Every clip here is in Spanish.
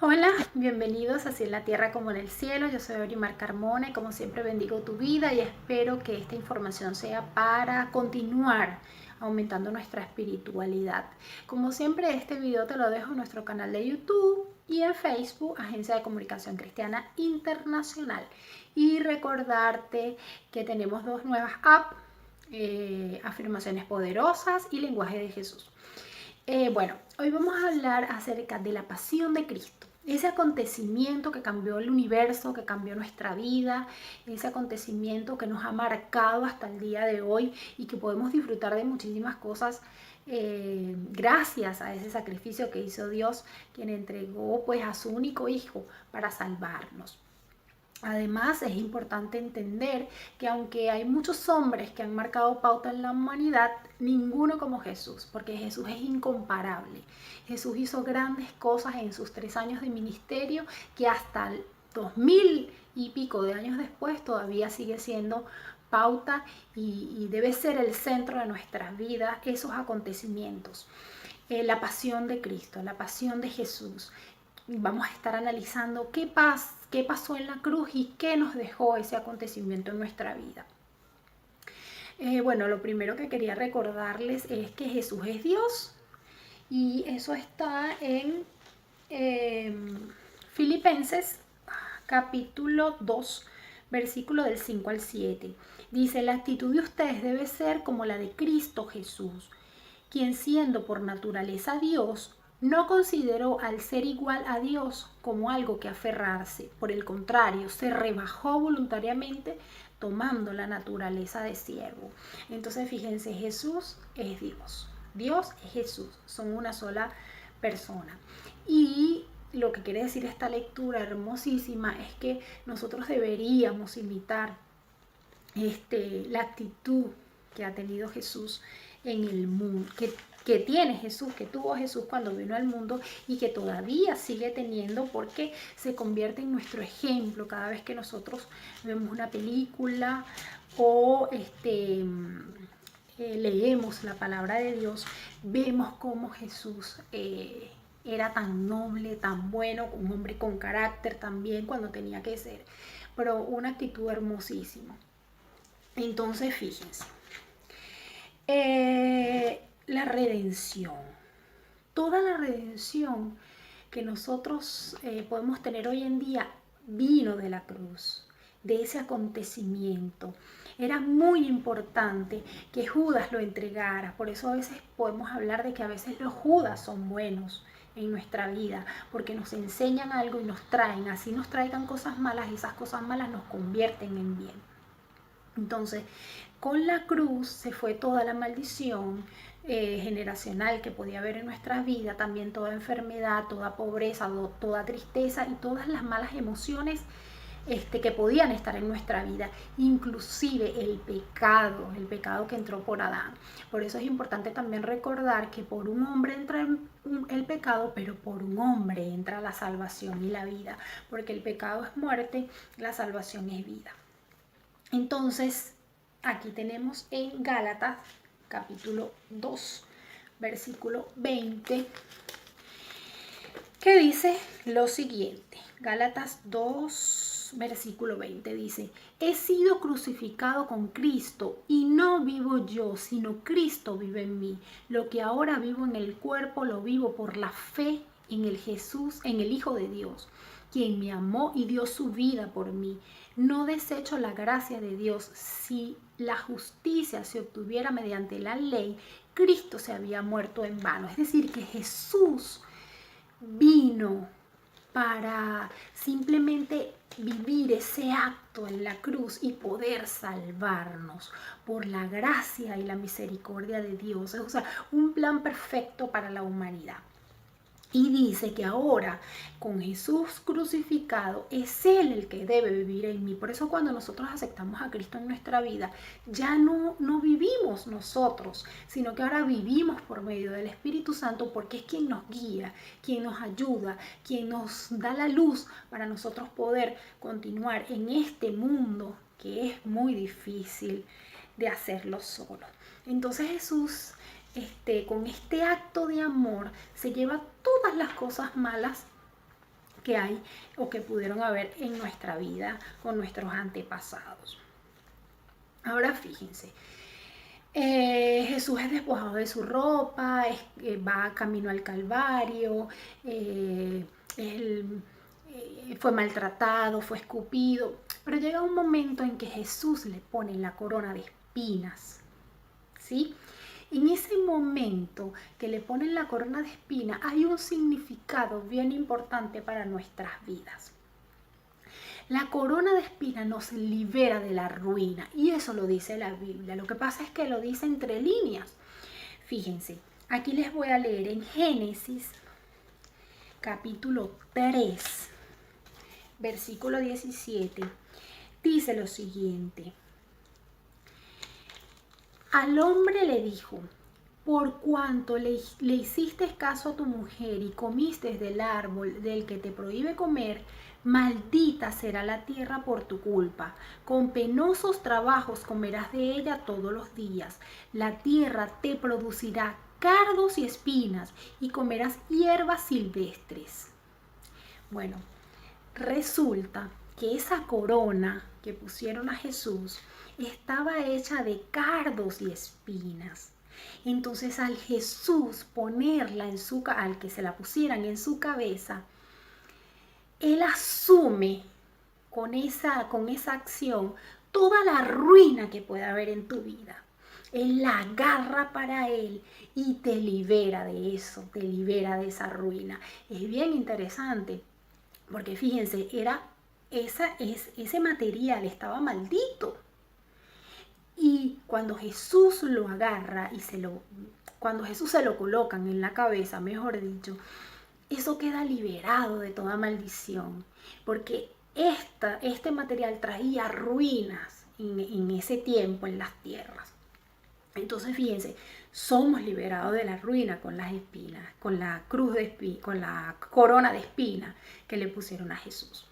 Hola, bienvenidos así en la tierra como en el cielo. Yo soy Orimar Carmona y como siempre bendigo tu vida y espero que esta información sea para continuar aumentando nuestra espiritualidad. Como siempre, este video te lo dejo en nuestro canal de YouTube y en Facebook, Agencia de Comunicación Cristiana Internacional. Y recordarte que tenemos dos nuevas apps, Afirmaciones Poderosas y Lenguaje de Jesús. Bueno, hoy vamos a hablar acerca de la pasión de Cristo. Ese acontecimiento que cambió el universo, que cambió nuestra vida, ese acontecimiento que nos ha marcado hasta el día de hoy y que podemos disfrutar de muchísimas cosas gracias a ese sacrificio que hizo Dios, quien entregó pues a su único hijo para salvarnos. Además, es importante entender que aunque hay muchos hombres que han marcado pauta en la humanidad, ninguno como Jesús, porque Jesús es incomparable. Jesús hizo grandes cosas en sus 3 años de ministerio que hasta 2000 y pico de años después todavía sigue siendo pauta y debe ser el centro de nuestras vidas esos acontecimientos. La pasión de Cristo, la pasión de Jesús. Vamos a estar analizando qué pasó en la cruz y qué nos dejó ese acontecimiento en nuestra vida. Bueno, lo primero que quería recordarles es que Jesús es Dios y eso está en Filipenses capítulo 2, versículo del 5 al 7. Dice, la actitud de ustedes debe ser como la de Cristo Jesús, quien siendo por naturaleza Dios, no consideró al ser igual a Dios como algo que aferrarse. Por el contrario, se rebajó voluntariamente tomando la naturaleza de siervo. Entonces, fíjense, Jesús es Dios. Dios es Jesús. Son una sola persona. Y lo que quiere decir esta lectura hermosísima es que nosotros deberíamos imitar la actitud que ha tenido Jesús en el mundo, que tiene Jesús, que tuvo Jesús cuando vino al mundo y que todavía sigue teniendo, porque se convierte en nuestro ejemplo cada vez que nosotros vemos una película o leemos la palabra de Dios, vemos cómo Jesús era tan noble, tan bueno, un hombre con carácter también cuando tenía que ser, pero una actitud hermosísima. Entonces, fíjense, la redención, toda la redención que nosotros podemos tener hoy en día vino de la cruz, de ese acontecimiento. Era muy importante que Judas lo entregara, por eso a veces podemos hablar de que a veces los Judas son buenos en nuestra vida, porque nos enseñan algo y nos traen, así nos traigan cosas malas, y esas cosas malas nos convierten en bien. Entonces, con la cruz se fue toda la maldición generacional que podía haber en nuestra vida, también toda enfermedad, toda pobreza, toda tristeza y todas las malas emociones que podían estar en nuestra vida, inclusive el pecado que entró por Adán. Por eso es importante también recordar que por un hombre entra el pecado, pero por un hombre entra la salvación y la vida, porque el pecado es muerte, la salvación es vida. Entonces, aquí tenemos en Gálatas, capítulo 2, versículo 20, que dice lo siguiente. Gálatas 2, versículo 20 dice, he sido crucificado con Cristo y no vivo yo, sino Cristo vive en mí. Lo que ahora vivo en el cuerpo lo vivo por la fe en el Jesús, en el Hijo de Dios, quien me amó y dio su vida por mí. No desecho la gracia de Dios. Si la justicia se obtuviera mediante la ley, Cristo se había muerto en vano. Es decir, que Jesús vino para simplemente vivir ese acto en la cruz y poder salvarnos por la gracia y la misericordia de Dios. O sea, un plan perfecto para la humanidad. Y dice que ahora con Jesús crucificado es Él el que debe vivir en mí. Por eso cuando nosotros aceptamos a Cristo en nuestra vida, ya no vivimos nosotros, sino que ahora vivimos por medio del Espíritu Santo, porque es quien nos guía, quien nos ayuda, quien nos da la luz para nosotros poder continuar en este mundo que es muy difícil de hacerlo solo. Entonces Jesús con este acto de amor se lleva todas las cosas malas que hay o que pudieron haber en nuestra vida con nuestros antepasados. Ahora fíjense, Jesús es despojado de su ropa, va camino al Calvario, él fue maltratado, fue escupido, pero llega un momento en que Jesús le pone la corona de espinas, ¿sí? En ese momento que le ponen la corona de espinas hay un significado bien importante para nuestras vidas. La corona de espinas nos libera de la ruina y eso lo dice la Biblia. Lo que pasa es que lo dice entre líneas. Fíjense, aquí les voy a leer en Génesis capítulo 3, versículo 17. Dice lo siguiente: al hombre le dijo, por cuanto le hiciste caso a tu mujer y comiste del árbol del que te prohíbe comer, maldita será la tierra por tu culpa. Con penosos trabajos comerás de ella todos los días. La tierra te producirá cardos y espinas y comerás hierbas silvestres. Bueno, resulta que esa corona que pusieron a Jesús estaba hecha de cardos y espinas. Entonces al Jesús ponerla al que se la pusieran en su cabeza, él asume con esa acción toda la ruina que pueda haber en tu vida. Él la agarra para él y te libera de eso, te libera de esa ruina. Es bien interesante porque fíjense, ese material estaba maldito. Y cuando Jesús lo agarra cuando Jesús se lo colocan en la cabeza, mejor dicho, eso queda liberado de toda maldición, porque este material traía ruinas en ese tiempo en las tierras. Entonces fíjense, somos liberados de la ruina con las espinas, con la cruz de espinas, con la corona de espinas que le pusieron a Jesús.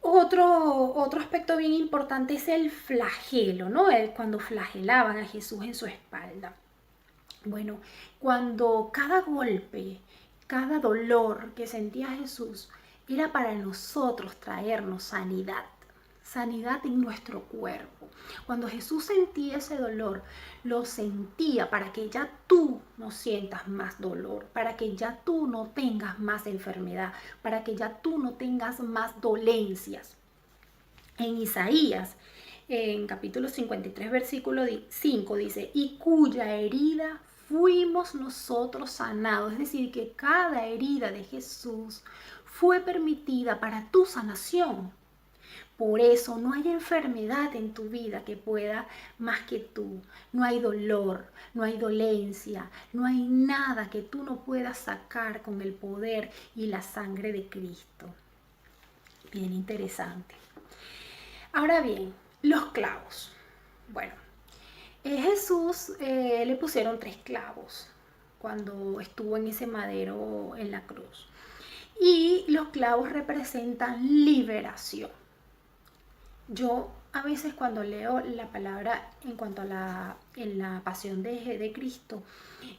Otro aspecto bien importante es el flagelo, ¿no? Cuando flagelaban a Jesús en su espalda. Bueno, cuando cada golpe, cada dolor que sentía Jesús era para nosotros traernos sanidad en nuestro cuerpo. Cuando Jesús sentía ese dolor, lo sentía para que ya tú no sientas más dolor, para que ya tú no tengas más enfermedad, para que ya tú no tengas más dolencias. En Isaías, en capítulo 53, versículo 5, dice, y cuya herida fuimos nosotros sanados. Es decir, que cada herida de Jesús fue permitida para tu sanación. Por eso no hay enfermedad en tu vida que pueda más que tú. No hay dolor, no hay dolencia, no hay nada que tú no puedas sacar con el poder y la sangre de Cristo. Bien interesante. Ahora bien, los clavos. Bueno, Jesús le pusieron 3 clavos cuando estuvo en ese madero en la cruz. Y los clavos representan liberación. Yo a veces cuando leo la palabra en cuanto a en la pasión de Cristo,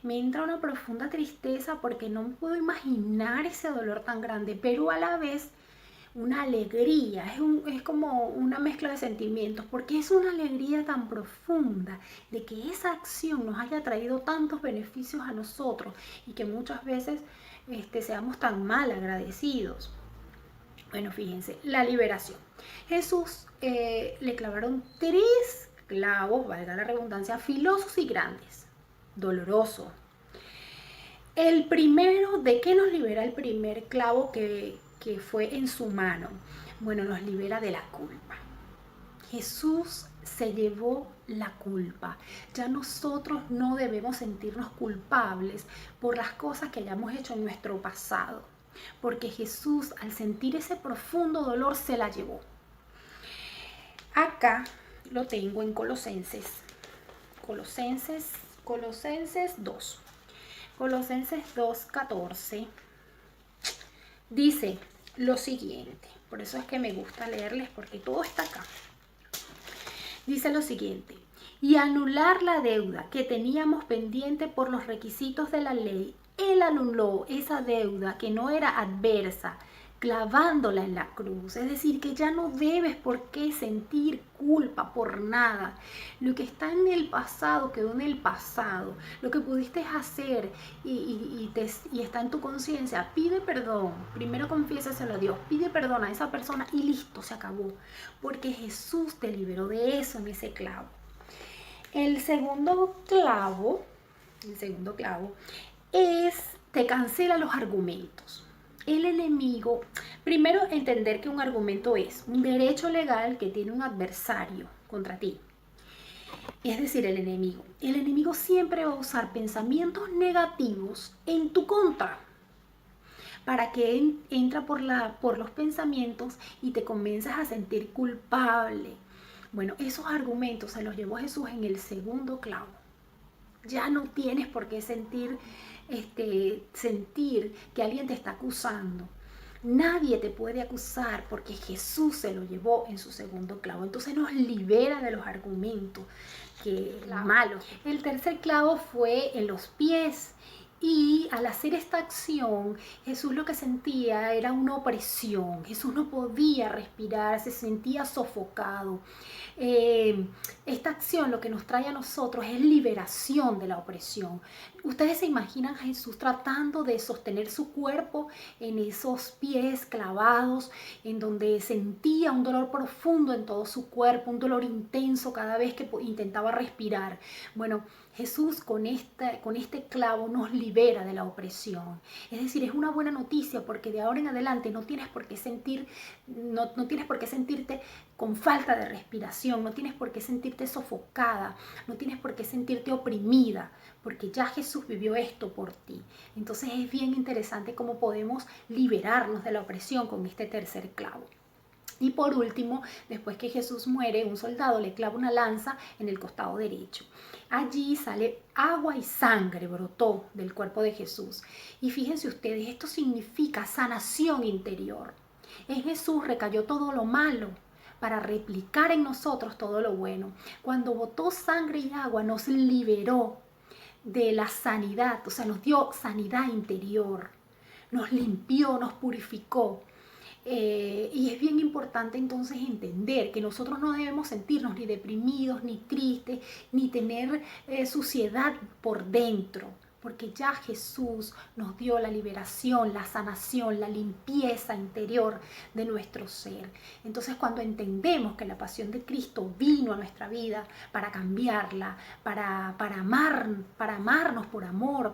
me entra una profunda tristeza porque no me puedo imaginar ese dolor tan grande, pero a la vez una alegría, es como una mezcla de sentimientos, porque es una alegría tan profunda de que esa acción nos haya traído tantos beneficios a nosotros y que muchas veces seamos tan mal agradecidos. Bueno, fíjense, la liberación. Jesús le clavaron 3 clavos, valga la redundancia, filosos y grandes, doloroso. El primero, ¿de qué nos libera el primer clavo que fue en su mano? Bueno, nos libera de la culpa. Jesús se llevó la culpa. Ya nosotros no debemos sentirnos culpables por las cosas que hayamos hecho en nuestro pasado, porque Jesús, al sentir ese profundo dolor, se la llevó. Acá lo tengo en Colosenses 2. Colosenses 2:14 dice lo siguiente. Por eso es que me gusta leerles, porque todo está acá. Dice lo siguiente: y anular la deuda que teníamos pendiente por los requisitos de la ley, Él anuló esa deuda que no era adversa, clavándola en la cruz. Es decir, que ya no debes por qué sentir culpa por nada. Lo que está en el pasado quedó en el pasado. Lo que pudiste hacer y está en tu conciencia, pide perdón. Primero confiésaselo a Dios, pide perdón a esa persona y listo, se acabó. Porque Jesús te liberó de eso en ese clavo. El segundo clavo te cancela los argumentos. El enemigo, primero entender que un argumento es un derecho legal que tiene un adversario contra ti. Es decir, el enemigo. El enemigo siempre va a usar pensamientos negativos en tu contra para que entra por los pensamientos y te comienzas a sentir culpable. Bueno, esos argumentos se los llevó Jesús en el segundo clavo. Ya no tienes por qué sentir que alguien te está acusando. Nadie te puede acusar porque Jesús se lo llevó en su segundo clavo. Entonces nos libera de los argumentos malos. El tercer clavo fue en los pies. Y al hacer esta acción, Jesús lo que sentía era una opresión. Jesús no podía respirar, se sentía sofocado. Esta acción lo que nos trae a nosotros es liberación de la opresión. Ustedes se imaginan a Jesús tratando de sostener su cuerpo en esos pies clavados, en donde sentía un dolor profundo en todo su cuerpo, un dolor intenso cada vez que intentaba respirar. Bueno, Jesús con este clavo nos libera de la opresión. Es decir, es una buena noticia porque de ahora en adelante no tienes por qué sentirte con falta de respiración, no tienes por qué sentirte sofocada, no tienes por qué sentirte oprimida, porque ya Jesús vivió esto por ti. Entonces es bien interesante cómo podemos liberarnos de la opresión con este tercer clavo. Y por último, después que Jesús muere, un soldado le clava una lanza en el costado derecho. Allí sale agua y sangre, brotó del cuerpo de Jesús. Y fíjense ustedes, esto significa sanación interior. En Jesús recayó todo lo malo para replicar en nosotros todo lo bueno. Cuando botó sangre y agua, nos liberó de la sanidad, o sea, nos dio sanidad interior, nos limpió, nos purificó. Y es bien importante entonces entender que nosotros no debemos sentirnos ni deprimidos, ni tristes, ni tener suciedad por dentro, porque ya Jesús nos dio la liberación, la sanación, la limpieza interior de nuestro ser. Entonces cuando entendemos que la pasión de Cristo vino a nuestra vida para cambiarla, para amarnos por amor,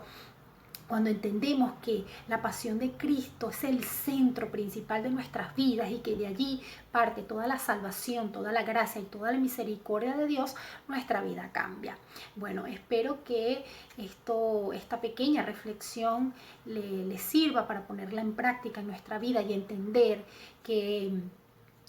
cuando entendemos que la pasión de Cristo es el centro principal de nuestras vidas y que de allí parte toda la salvación, toda la gracia y toda la misericordia de Dios, nuestra vida cambia. Bueno, espero que esta pequeña reflexión le sirva para ponerla en práctica en nuestra vida y entender que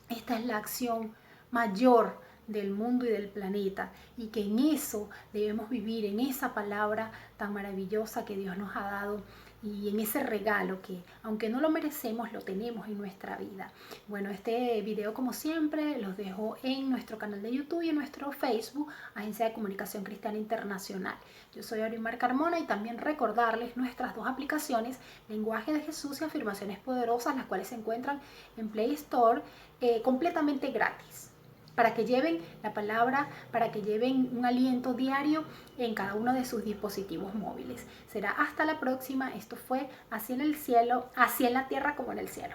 esta es la acción mayor del mundo y del planeta, y que en eso debemos vivir, en esa palabra tan maravillosa que Dios nos ha dado y en ese regalo que, aunque no lo merecemos, lo tenemos en nuestra vida. Bueno, este video, como siempre, los dejo en nuestro canal de YouTube y en nuestro Facebook, Agencia de Comunicación Cristiana Internacional. Yo soy Aurimar Carmona y también recordarles nuestras dos aplicaciones, Lenguaje de Jesús y Afirmaciones Poderosas, las cuales se encuentran en Play Store completamente gratis, para que lleven la palabra, para que lleven un aliento diario en cada uno de sus dispositivos móviles. Será hasta la próxima. Esto fue Así en el cielo, así en la tierra como en el cielo.